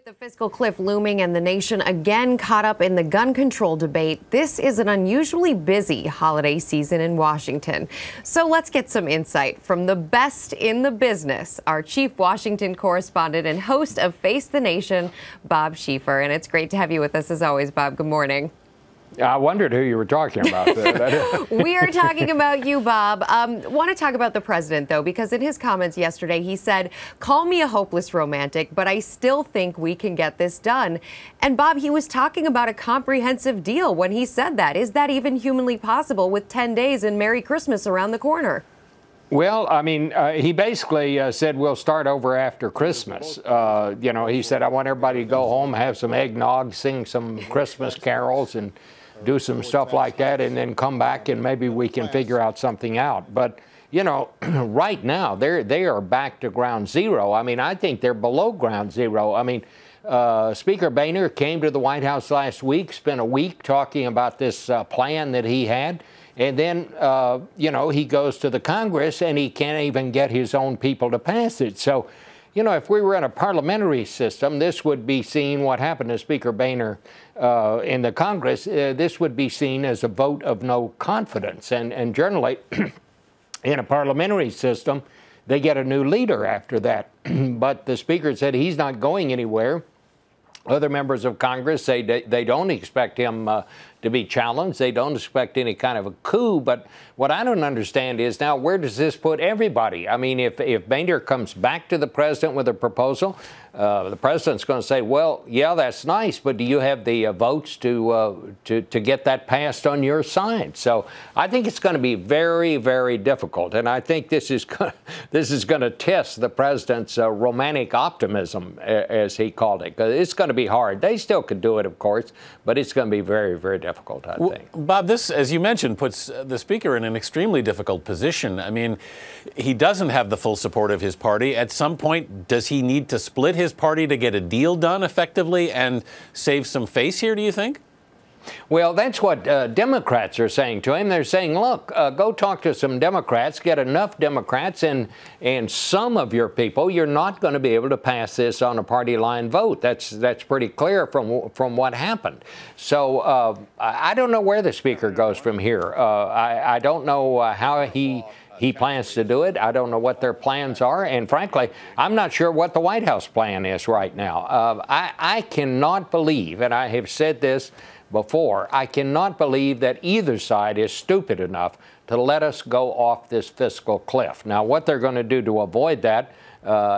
With the fiscal cliff looming and the nation again caught up in the gun control debate, this is an unusually busy holiday season in Washington. So let's get some insight from the best in the business, our Chief Washington correspondent and host of Face the Nation, Bob Schieffer. And it's great to have you with us as always, Bob. Good morning. I wondered who you were talking about. We are talking about you, Bob. Want to talk about the president, though, because in his comments yesterday, he said, "Call me a hopeless romantic, but I still think we can get this done." And Bob, he was talking about a comprehensive deal when he said that. Is that even humanly possible with 10 days and Merry Christmas around the corner? Well, I mean, he basically said we'll start over after Christmas. He said, I want everybody to go home, have some eggnog, sing some Christmas carols, and do some stuff like that, and then come back and maybe we can figure out something out. But, right now, they are back to ground zero. I mean, I think they're below ground zero. I mean, Speaker Boehner came to the White House last week, spent a week talking about this plan that he had. And then, he goes to the Congress and he can't even get his own people to pass it. So, if we were in a parliamentary system, this would be seen, what happened to Speaker Boehner in the Congress, this would be seen as a vote of no confidence. And generally, in a parliamentary system, they get a new leader after that. But the Speaker said he's not going anywhere. Other members of Congress say they don't expect him to be challenged. They don't expect any kind of a coup. But what I don't understand is now, where does this put everybody? I mean, if Boehner comes back to the president with a proposal, the president's going to say, well, yeah, that's nice, but do you have the votes to get that passed on your side? So I think it's going to be very, very difficult. And I think this is going to test the president's romantic optimism, as he called it. 'Cause it's going to be hard. They still could do it, of course, but it's going to be very, very difficult, I think. Bob, this, as you mentioned, puts the Speaker in an extremely difficult position. I mean, he doesn't have the full support of his party. At some point, does he need to split his party to get a deal done effectively and save some face here, do you think? Well, that's what Democrats are saying to him. They're saying, look, go talk to some Democrats, get enough Democrats and some of your people. You're not going to be able to pass this on a party line vote. That's pretty clear from what happened. So I don't know where the Speaker goes from here. I don't know how he plans to do it. I don't know what their plans are. And frankly, I'm not sure what the White House plan is right now. I cannot believe, and I have said this before, I cannot believe that either side is stupid enough to let us go off this fiscal cliff. Now, what they're going to do to avoid that,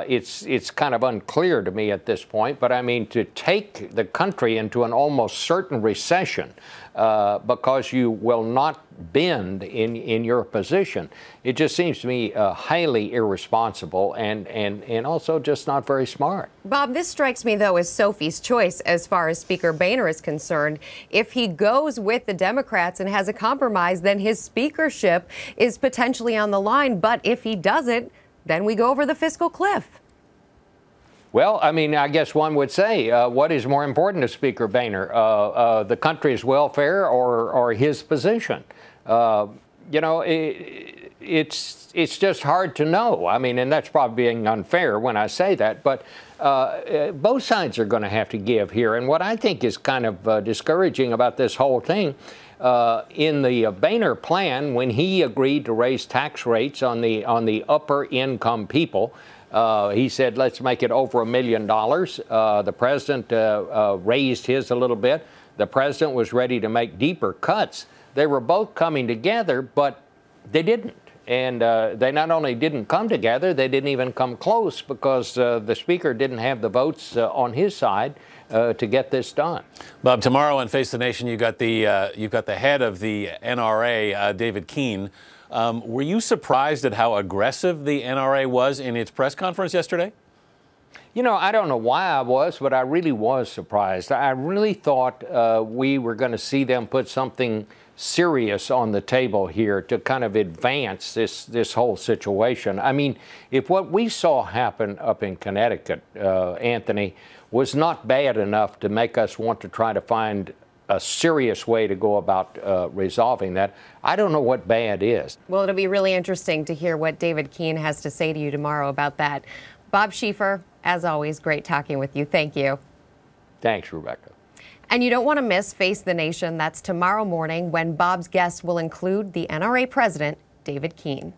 it's kind of unclear to me at this point. But I mean, to take the country into an almost certain recession because you will not bend in your position, it just seems to me highly irresponsible and also just not very smart. Bob, this strikes me, though, as Sophie's choice as far as Speaker Boehner is concerned. If he goes with the Democrats and has a compromise, then his speakership is potentially on the line. But if he doesn't, then we go over the fiscal cliff. Well, I mean, I guess one would say, what is more important to Speaker Boehner, the country's welfare or his position? It's just hard to know. I mean, and that's probably being unfair when I say that, but both sides are going to have to give here. And what I think is kind of discouraging about this whole thing, in the Boehner plan, when he agreed to raise tax rates on the upper income people, he said, let's make it over $1 million. The president raised his a little bit. The president was ready to make deeper cuts. They were both coming together, but they didn't. And they not only didn't come together, they didn't even come close because the Speaker didn't have the votes on his side to get this done. Bob, tomorrow on Face the Nation, you've got the head of the NRA, David Keene. Were you surprised at how aggressive the NRA was in its press conference yesterday? I don't know why I was, but I really was surprised. I really thought we were going to see them put something serious on the table here to kind of advance this whole situation. I mean, if what we saw happen up in Connecticut, Anthony, was not bad enough to make us want to try to find a serious way to go about resolving that, I don't know what bad is. Well, it'll be really interesting to hear what David Keene has to say to you tomorrow about that. Bob Schieffer, as always, great talking with you. Thank you. Thanks, Rebecca. And you don't want to miss Face the Nation. That's tomorrow morning when Bob's guests will include the NRA president, David Keene.